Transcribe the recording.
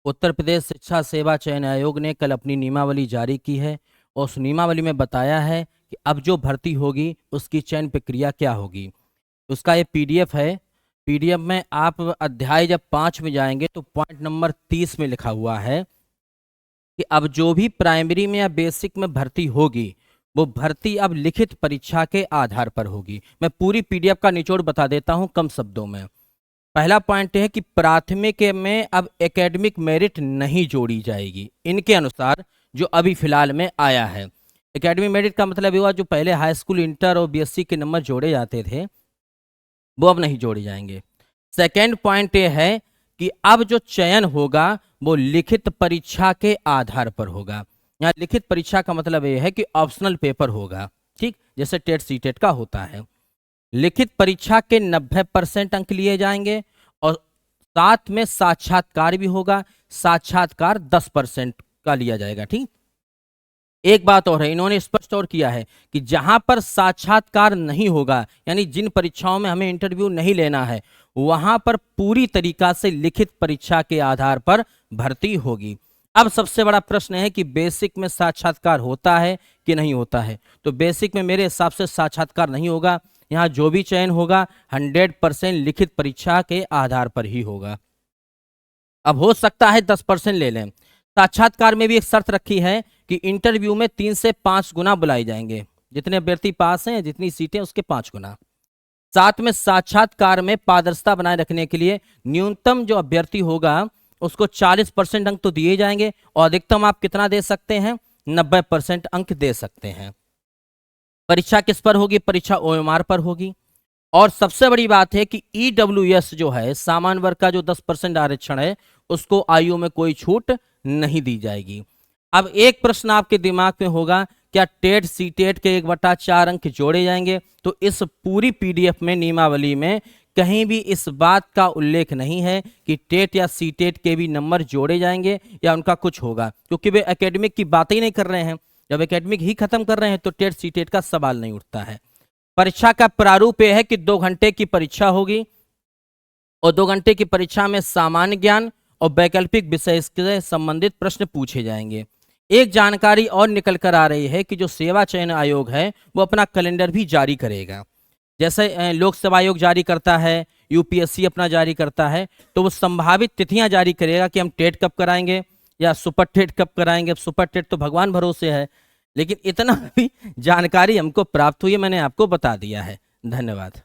उत्तर प्रदेश शिक्षा सेवा चयन आयोग ने कल अपनी नियमावली जारी की है और उस नियमावली में बताया है कि अब जो भर्ती होगी उसकी चयन प्रक्रिया क्या होगी। उसका ये पीडीएफ है। पीडीएफ में आप अध्याय जब 5 में जाएंगे तो पॉइंट नंबर 30 में लिखा हुआ है कि अब जो भी प्राइमरी में या बेसिक में भर्ती होगी वो भर्ती अब लिखित परीक्षा के आधार पर होगी। मैं पूरी पीडीएफ का निचोड़ बता देता हूं कम शब्दों में। पहला पॉइंट है कि प्राथमिक में अब एकेडमिक मेरिट नहीं जोड़ी जाएगी इनके अनुसार, जो अभी फिलहाल में आया है। एकेडमिक मेरिट का मतलब हुआ जो पहले हाई स्कूल, इंटर और बीएससी के नंबर जोड़े जाते थे वो अब नहीं जोड़े जाएंगे। सेकेंड पॉइंट ये है कि अब जो चयन होगा वो लिखित परीक्षा के आधार पर होगा। यहाँ लिखित परीक्षा का मतलब ये है कि ऑप्शनल पेपर होगा, ठीक, जैसे टेट सीटेट का होता है। लिखित परीक्षा के 90% अंक लिए जाएंगे और साथ में साक्षात्कार भी होगा। साक्षात्कार 10% का लिया जाएगा, ठीक। एक बात और है, इन्होंने स्पष्ट और किया है कि जहां पर साक्षात्कार नहीं होगा, यानी जिन परीक्षाओं में हमें इंटरव्यू नहीं लेना है, वहां पर पूरी तरीका से लिखित परीक्षा के आधार पर भर्ती होगी। अब सबसे बड़ा प्रश्न है कि बेसिक में साक्षात्कार होता है कि नहीं होता है। तो बेसिक में मेरे हिसाब से साक्षात्कार नहीं होगा। यहाँ जो भी चयन होगा 100% लिखित परीक्षा के आधार पर ही होगा। अब हो सकता है 10% ले लें। साक्षात्कार में भी एक शर्त रखी है कि इंटरव्यू में 3 से 5 गुना बुलाए जाएंगे, जितने अभ्यर्थी पास हैं, जितनी सीटें उसके 5 गुना। साथ में साक्षात्कार में पारदर्शिता बनाए रखने के लिए न्यूनतम जो अभ्यर्थी होगा उसको 40% अंक तो दिए जाएंगे और अधिकतम आप कितना दे सकते हैं, 90% अंक दे सकते हैं। परीक्षा किस पर होगी? परीक्षा ओएमआर पर होगी। और सबसे बड़ी बात है कि ईडब्ल्यूएस जो है, सामान्य वर्ग का जो 10% आरक्षण है, उसको आयु में कोई छूट नहीं दी जाएगी। अब एक प्रश्न आपके दिमाग में होगा, क्या टेट सीटेट के 1/4 अंक जोड़े जाएंगे? तो इस पूरी पीडीएफ में, नियमावली में कहीं भी इस बात का उल्लेख नहीं है कि टेट या सीटेट के भी नंबर जोड़े जाएंगे या उनका कुछ होगा, क्योंकि वे एकेडमिक की बात ही नहीं कर रहे हैं। जब एकेडमिक ही खत्म कर रहे हैं तो टेट सीटेट का सवाल नहीं उठता है। परीक्षा का प्रारूप यह है कि 2 घंटे की परीक्षा होगी और 2 घंटे की परीक्षा में सामान्य ज्ञान और वैकल्पिक विषय से संबंधित प्रश्न पूछे जाएंगे। एक जानकारी और निकल कर आ रही है कि जो सेवा चयन आयोग है वो अपना कैलेंडर भी जारी करेगा। जैसे लोक सेवा आयोग जारी करता है, यूपीएससी अपना जारी करता है, तो वो संभावित तिथियां जारी करेगा कि हम टेट कब कराएंगे या सुपर टेट कब कराएंगे। अब सुपर टेट तो भगवान भरोसे है, लेकिन इतना भी जानकारी हमको प्राप्त हुई है, मैंने आपको बता दिया है। धन्यवाद।